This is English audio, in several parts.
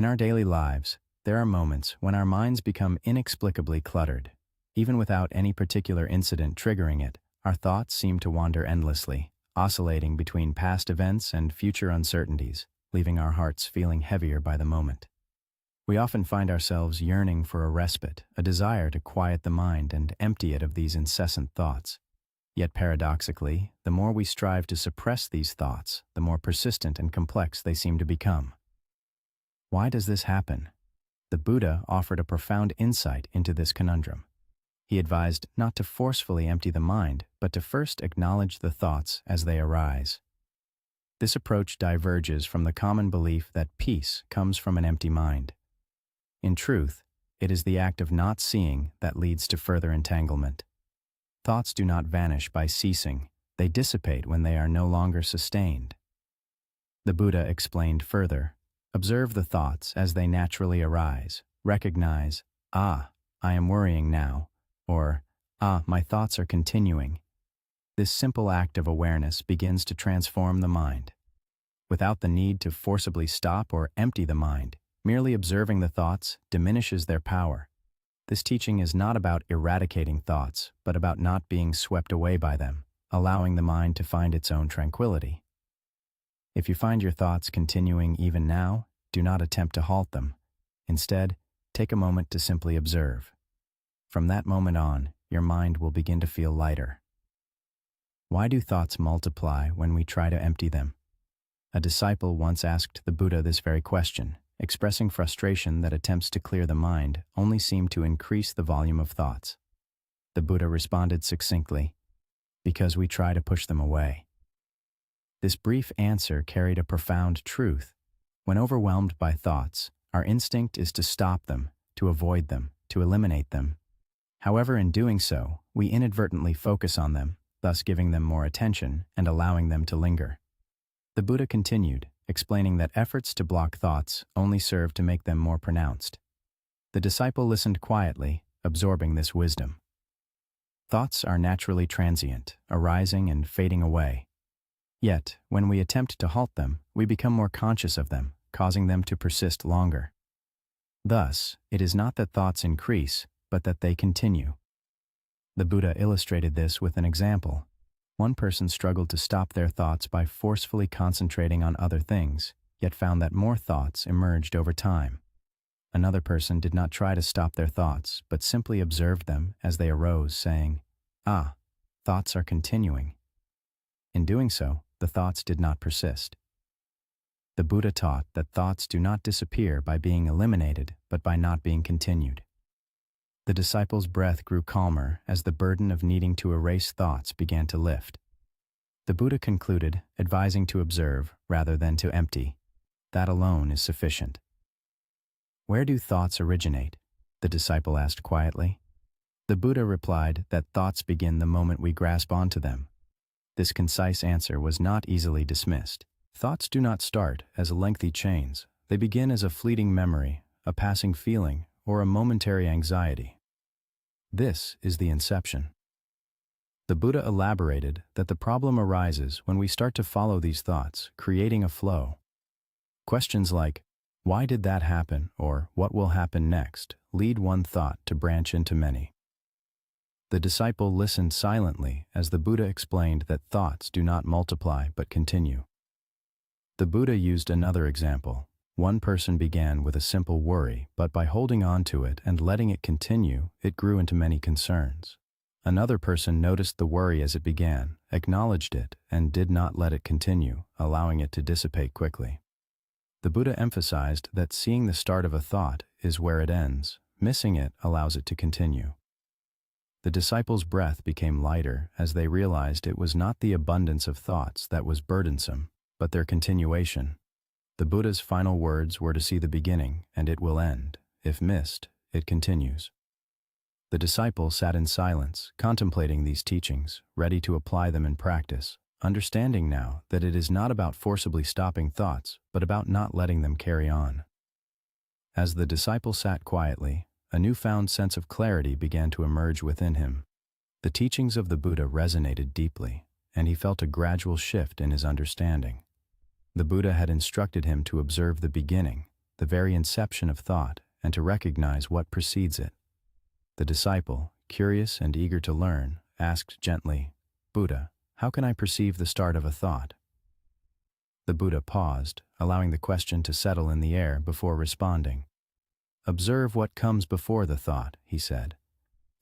In our daily lives, there are moments when our minds become inexplicably cluttered. Even without any particular incident triggering it, our thoughts seem to wander endlessly, oscillating between past events and future uncertainties, leaving our hearts feeling heavier by the moment. We often find ourselves yearning for a respite, a desire to quiet the mind and empty it of these incessant thoughts. Yet paradoxically, the more we strive to suppress these thoughts, the more persistent and complex they seem to become. Why does this happen? The Buddha offered a profound insight into this conundrum. He advised not to forcefully empty the mind, but to first acknowledge the thoughts as they arise. This approach diverges from the common belief that peace comes from an empty mind. In truth, it is the act of not seeing that leads to further entanglement. Thoughts do not vanish by ceasing, they dissipate when they are no longer sustained. The Buddha explained further, observe the thoughts as they naturally arise, recognize, I am worrying now, or, my thoughts are continuing. This simple act of awareness begins to transform the mind. Without the need to forcibly stop or empty the mind, merely observing the thoughts diminishes their power. This teaching is not about eradicating thoughts, but about not being swept away by them, allowing the mind to find its own tranquility. If you find your thoughts continuing even now, do not attempt to halt them. Instead, take a moment to simply observe. From that moment on, your mind will begin to feel lighter. Why do thoughts multiply when we try to empty them? A disciple once asked the Buddha this very question, expressing frustration that attempts to clear the mind only seem to increase the volume of thoughts. The Buddha responded succinctly, because we try to push them away. This brief answer carried a profound truth. When overwhelmed by thoughts, our instinct is to stop them, to avoid them, to eliminate them. However, in doing so, we inadvertently focus on them, thus giving them more attention and allowing them to linger. The Buddha continued, explaining that efforts to block thoughts only serve to make them more pronounced. The disciple listened quietly, absorbing this wisdom. Thoughts are naturally transient, arising and fading away. Yet, when we attempt to halt them, we become more conscious of them, causing them to persist longer. Thus, it is not that thoughts increase, but that they continue. The Buddha illustrated this with an example. One person struggled to stop their thoughts by forcefully concentrating on other things, yet found that more thoughts emerged over time. Another person did not try to stop their thoughts, but simply observed them as they arose, saying, thoughts are continuing. In doing so, the thoughts did not persist. The Buddha taught that thoughts do not disappear by being eliminated, but by not being continued. The disciple's breath grew calmer as the burden of needing to erase thoughts began to lift. The Buddha concluded, advising to observe rather than to empty. That alone is sufficient. Where do thoughts originate? The disciple asked quietly. The Buddha replied that thoughts begin the moment we grasp onto them. This concise answer was not easily dismissed. Thoughts do not start as lengthy chains. They begin as a fleeting memory, a passing feeling, or a momentary anxiety. This is the inception. The Buddha elaborated that the problem arises when we start to follow these thoughts, creating a flow. Questions like, why did that happen, or what will happen next, lead one thought to branch into many. The disciple listened silently as the Buddha explained that thoughts do not multiply but continue. The Buddha used another example. One person began with a simple worry, but by holding on to it and letting it continue, it grew into many concerns. Another person noticed the worry as it began, acknowledged it, and did not let it continue, allowing it to dissipate quickly. The Buddha emphasized that seeing the start of a thought is where it ends. Missing it allows it to continue. The disciples' breath became lighter as they realized it was not the abundance of thoughts that was burdensome, but their continuation. The Buddha's final words were to see the beginning, and it will end. If missed, it continues. The disciple sat in silence, contemplating these teachings, ready to apply them in practice, understanding now that it is not about forcibly stopping thoughts, but about not letting them carry on. As the disciple sat quietly, a newfound sense of clarity began to emerge within him. The teachings of the Buddha resonated deeply, and he felt a gradual shift in his understanding. The Buddha had instructed him to observe the beginning, the very inception of thought, and to recognize what precedes it. The disciple, curious and eager to learn, asked gently, "Buddha, how can I perceive the start of a thought?" The Buddha paused, allowing the question to settle in the air before responding. "Observe what comes before the thought," he said.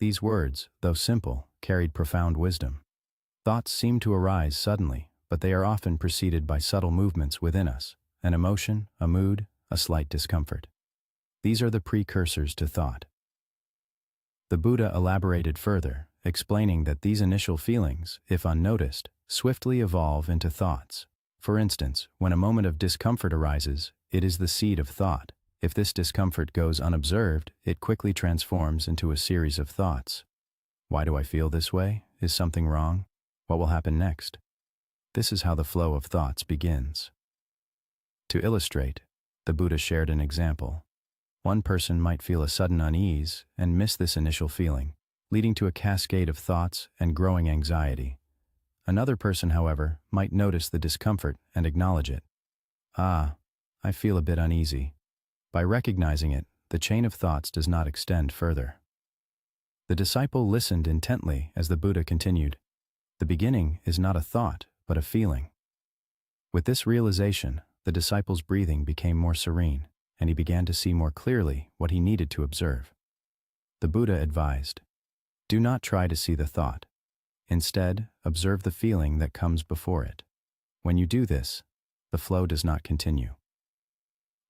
These words, though simple, carried profound wisdom. Thoughts seem to arise suddenly, but they are often preceded by subtle movements within us, an emotion, a mood, a slight discomfort. These are the precursors to thought. The Buddha elaborated further, explaining that these initial feelings, if unnoticed, swiftly evolve into thoughts. For instance, when a moment of discomfort arises, it is the seed of thought. If this discomfort goes unobserved, it quickly transforms into a series of thoughts. Why do I feel this way? Is something wrong? What will happen next? This is how the flow of thoughts begins. To illustrate, the Buddha shared an example. One person might feel a sudden unease and miss this initial feeling, leading to a cascade of thoughts and growing anxiety. Another person, however, might notice the discomfort and acknowledge it. "Ah, I feel a bit uneasy." By recognizing it, the chain of thoughts does not extend further. The disciple listened intently as the Buddha continued. The beginning is not a thought, but a feeling. With this realization, the disciple's breathing became more serene, and he began to see more clearly what he needed to observe. The Buddha advised, "Do not try to see the thought. Instead, observe the feeling that comes before it. When you do this, the flow does not continue."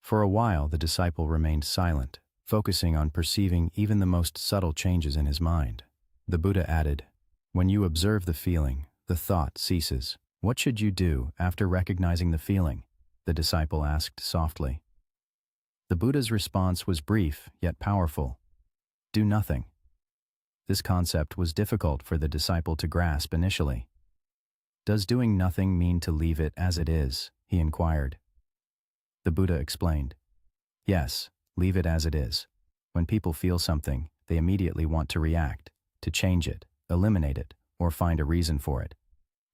For a while, the disciple remained silent, focusing on perceiving even the most subtle changes in his mind. The Buddha added, "When you observe the feeling, the thought ceases. What should you do after recognizing the feeling?" the disciple asked softly. The Buddha's response was brief yet powerful. "Do nothing." This concept was difficult for the disciple to grasp initially. "Does doing nothing mean to leave it as it is?" he inquired. The Buddha explained, "Yes, leave it as it is. When people feel something, they immediately want to react, to change it, eliminate it, or find a reason for it.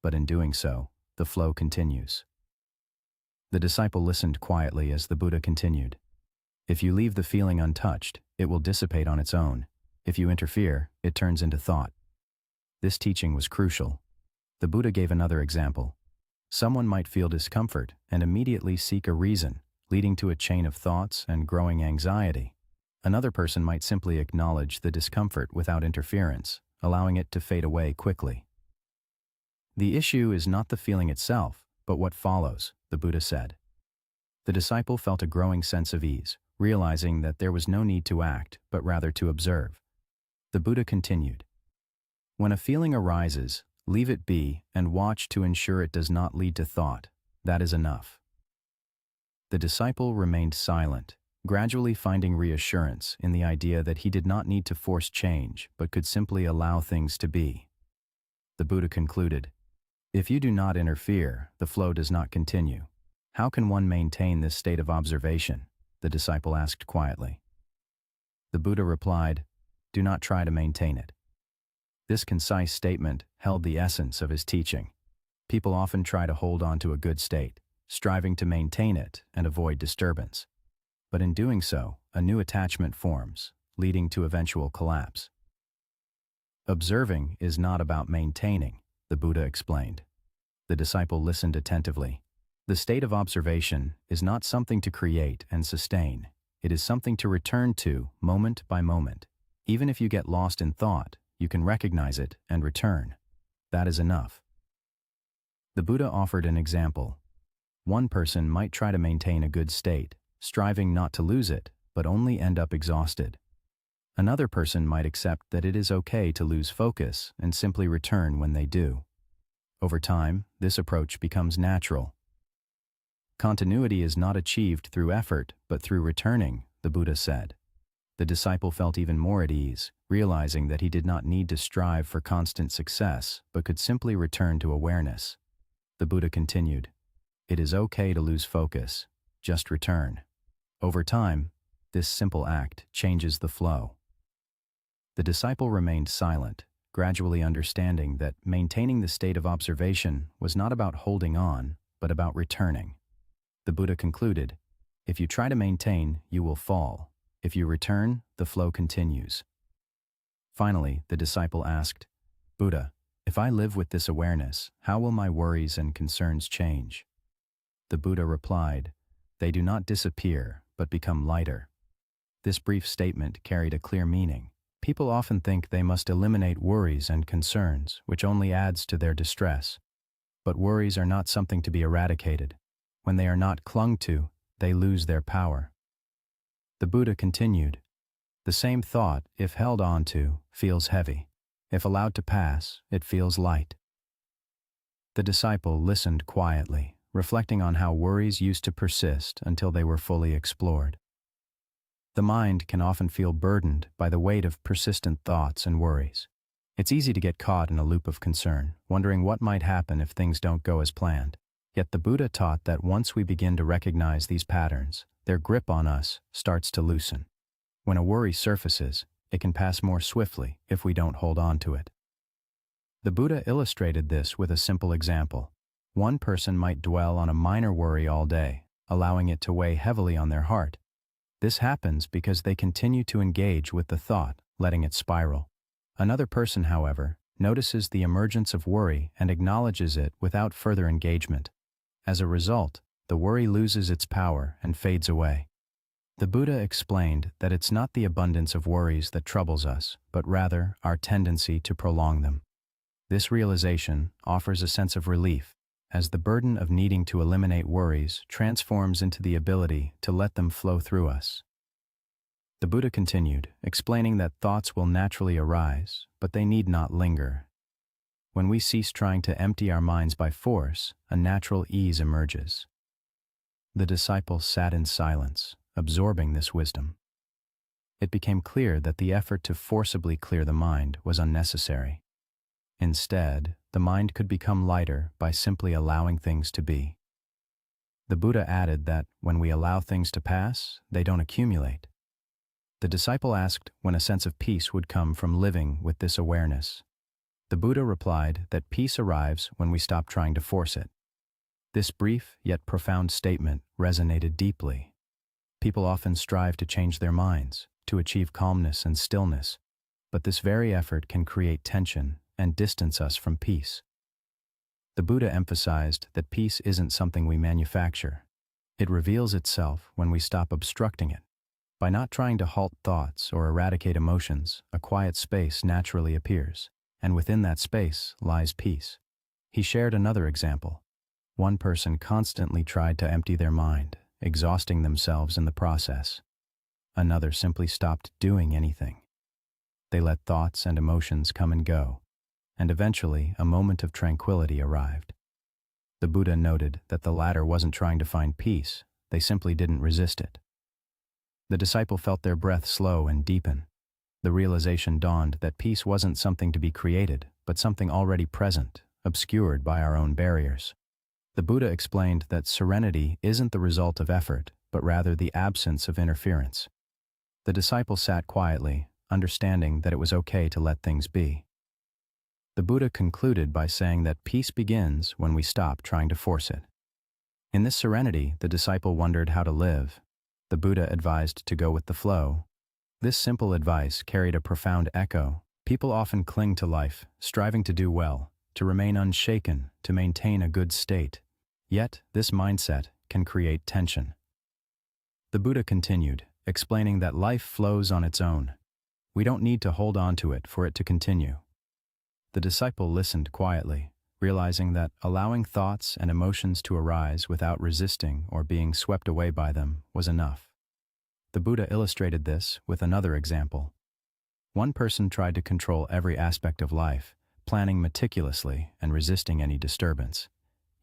But in doing so, the flow continues." The disciple listened quietly as the Buddha continued. "If you leave the feeling untouched, it will dissipate on its own. If you interfere, it turns into thought." This teaching was crucial. The Buddha gave another example. Someone might feel discomfort and immediately seek a reason, leading to a chain of thoughts and growing anxiety. Another person might simply acknowledge the discomfort without interference, allowing it to fade away quickly. "The issue is not the feeling itself, but what follows," the Buddha said. The disciple felt a growing sense of ease, realizing that there was no need to act, but rather to observe. The Buddha continued, "When a feeling arises, leave it be and watch to ensure it does not lead to thought. That is enough." The disciple remained silent, gradually finding reassurance in the idea that he did not need to force change, but could simply allow things to be. The Buddha concluded, "If you do not interfere, the flow does not continue. How can one maintain this state of observation?" the disciple asked quietly. The Buddha replied, "Do not try to maintain it." This concise statement held the essence of his teaching. People often try to hold on to a good state, striving to maintain it and avoid disturbance. But in doing so, a new attachment forms, leading to eventual collapse. "Observing is not about maintaining," the Buddha explained. The disciple listened attentively. The state of observation is not something to create and sustain. It is something to return to moment by moment. Even if you get lost in thought, you can recognize it and return. That is enough. The Buddha offered an example. One person might try to maintain a good state, striving not to lose it, but only end up exhausted. Another person might accept that it is okay to lose focus and simply return when they do. Over time, this approach becomes natural. Continuity is not achieved through effort, but through returning, the Buddha said. The disciple felt even more at ease, realizing that he did not need to strive for constant success, but could simply return to awareness. The Buddha continued, "It is okay to lose focus, just return." Over time, this simple act changes the flow. The disciple remained silent, gradually understanding that maintaining the state of observation was not about holding on, but about returning. The Buddha concluded, If you try to maintain, you will fall. If you return, the flow continues. Finally, the disciple asked, Buddha, if I live with this awareness, how will my worries and concerns change? The Buddha replied, they do not disappear, but become lighter. This brief statement carried a clear meaning. People often think they must eliminate worries and concerns, which only adds to their distress. But worries are not something to be eradicated. When they are not clung to, they lose their power. The Buddha continued, the same thought, if held on to, feels heavy. If allowed to pass, it feels light. The disciple listened quietly, reflecting on how worries used to persist until they were fully explored. The mind can often feel burdened by the weight of persistent thoughts and worries. It's easy to get caught in a loop of concern, wondering what might happen if things don't go as planned. Yet the Buddha taught that once we begin to recognize these patterns, their grip on us starts to loosen. When a worry surfaces, it can pass more swiftly if we don't hold on to it. The Buddha illustrated this with a simple example. One person might dwell on a minor worry all day, allowing it to weigh heavily on their heart. This happens because they continue to engage with the thought, letting it spiral. Another person, however, notices the emergence of worry and acknowledges it without further engagement. As a result, the worry loses its power and fades away. The Buddha explained that it's not the abundance of worries that troubles us, but rather our tendency to prolong them. This realization offers a sense of relief, as the burden of needing to eliminate worries transforms into the ability to let them flow through us. The Buddha continued, explaining that thoughts will naturally arise, but they need not linger. When we cease trying to empty our minds by force, a natural ease emerges. The disciple sat in silence, absorbing this wisdom. It became clear that the effort to forcibly clear the mind was unnecessary. Instead, the mind could become lighter by simply allowing things to be. The Buddha added that when we allow things to pass, they don't accumulate. The disciple asked when a sense of peace would come from living with this awareness. The Buddha replied that peace arrives when we stop trying to force it. This brief yet profound statement resonated deeply. People often strive to change their minds, to achieve calmness and stillness, but this very effort can create tension and distance us from peace. The Buddha emphasized that peace isn't something we manufacture. It reveals itself when we stop obstructing it. By not trying to halt thoughts or eradicate emotions, a quiet space naturally appears, and within that space lies peace. He shared another example. One person constantly tried to empty their mind, exhausting themselves in the process. Another simply stopped doing anything. They let thoughts and emotions come and go, and eventually a moment of tranquility arrived. The Buddha noted that the latter wasn't trying to find peace, they simply didn't resist it. The disciple felt their breath slow and deepen. The realization dawned that peace wasn't something to be created, but something already present, obscured by our own barriers. The Buddha explained that serenity isn't the result of effort, but rather the absence of interference. The disciple sat quietly, understanding that it was okay to let things be. The Buddha concluded by saying that peace begins when we stop trying to force it. In this serenity, the disciple wondered how to live. The Buddha advised to go with the flow. This simple advice carried a profound echo. People often cling to life, striving to do well, to remain unshaken, to maintain a good state. Yet, this mindset can create tension. The Buddha continued, explaining that life flows on its own. We don't need to hold on to it for it to continue. The disciple listened quietly, realizing that allowing thoughts and emotions to arise without resisting or being swept away by them was enough. The Buddha illustrated this with another example. One person tried to control every aspect of life, planning meticulously and resisting any disturbance.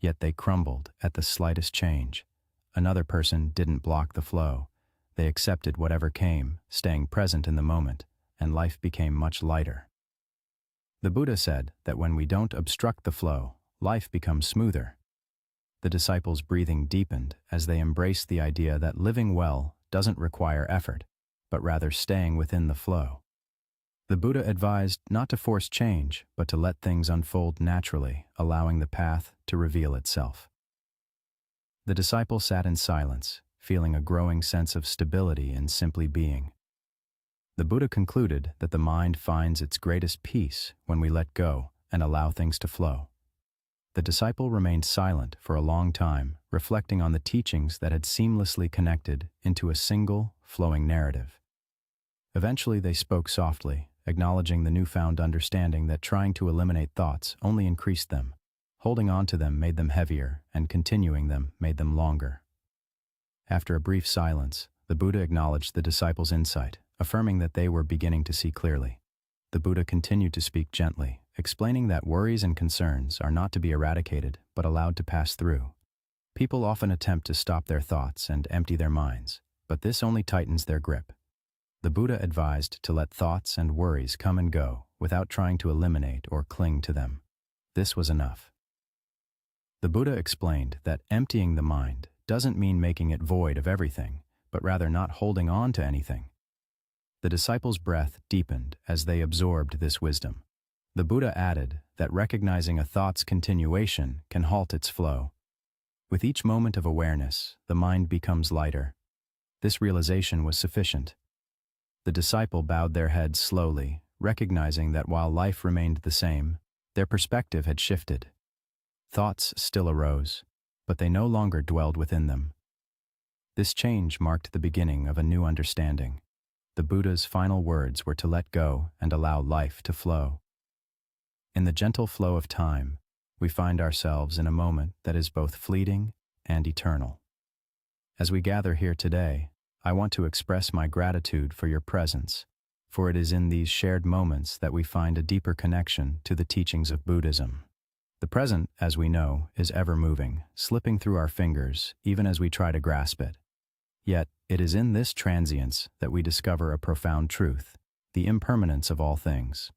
Yet they crumbled at the slightest change. Another person didn't block the flow. They accepted whatever came, staying present in the moment, and life became much lighter. The Buddha said that when we don't obstruct the flow, life becomes smoother. The disciples' breathing deepened as they embraced the idea that living well doesn't require effort, but rather staying within the flow. The Buddha advised not to force change, but to let things unfold naturally, allowing the path to reveal itself. The disciple sat in silence, feeling a growing sense of stability in simply being. The Buddha concluded that the mind finds its greatest peace when we let go and allow things to flow. The disciple remained silent for a long time, reflecting on the teachings that had seamlessly connected into a single, flowing narrative. Eventually they spoke softly, acknowledging the newfound understanding that trying to eliminate thoughts only increased them. Holding on to them made them heavier, and continuing them made them longer. After a brief silence, the Buddha acknowledged the disciples' insight, affirming that they were beginning to see clearly. The Buddha continued to speak gently, explaining that worries and concerns are not to be eradicated, but allowed to pass through. People often attempt to stop their thoughts and empty their minds, but this only tightens their grip. The Buddha advised to let thoughts and worries come and go without trying to eliminate or cling to them. This was enough. The Buddha explained that emptying the mind doesn't mean making it void of everything, but rather not holding on to anything. The disciples' breath deepened as they absorbed this wisdom. The Buddha added that recognizing a thought's continuation can halt its flow. With each moment of awareness, the mind becomes lighter. This realization was sufficient. The disciple bowed their heads slowly, recognizing that while life remained the same, their perspective had shifted. Thoughts still arose, but they no longer dwelled within them. This change marked the beginning of a new understanding. The Buddha's final words were to let go and allow life to flow. In the gentle flow of time, we find ourselves in a moment that is both fleeting and eternal. As we gather here today, I want to express my gratitude for your presence, for it is in these shared moments that we find a deeper connection to the teachings of Buddhism. The present, as we know, is ever moving, slipping through our fingers even as we try to grasp it. Yet, it is in this transience that we discover a profound truth, the impermanence of all things.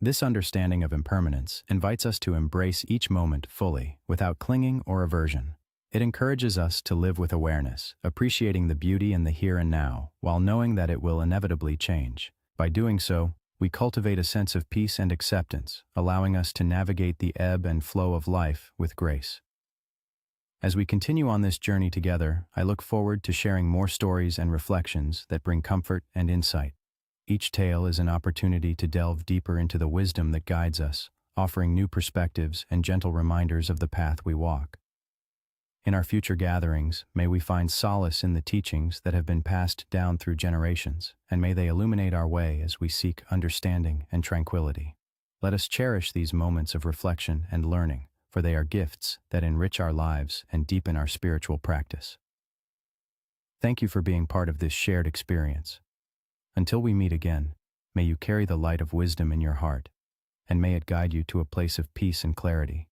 This understanding of impermanence invites us to embrace each moment fully, without clinging or aversion. It encourages us to live with awareness, appreciating the beauty in the here and now, while knowing that it will inevitably change. By doing so, we cultivate a sense of peace and acceptance, allowing us to navigate the ebb and flow of life with grace. As we continue on this journey together, I look forward to sharing more stories and reflections that bring comfort and insight. Each tale is an opportunity to delve deeper into the wisdom that guides us, offering new perspectives and gentle reminders of the path we walk. In our future gatherings, may we find solace in the teachings that have been passed down through generations, and may they illuminate our way as we seek understanding and tranquility. Let us cherish these moments of reflection and learning, for they are gifts that enrich our lives and deepen our spiritual practice. Thank you for being part of this shared experience. Until we meet again, may you carry the light of wisdom in your heart, and may it guide you to a place of peace and clarity.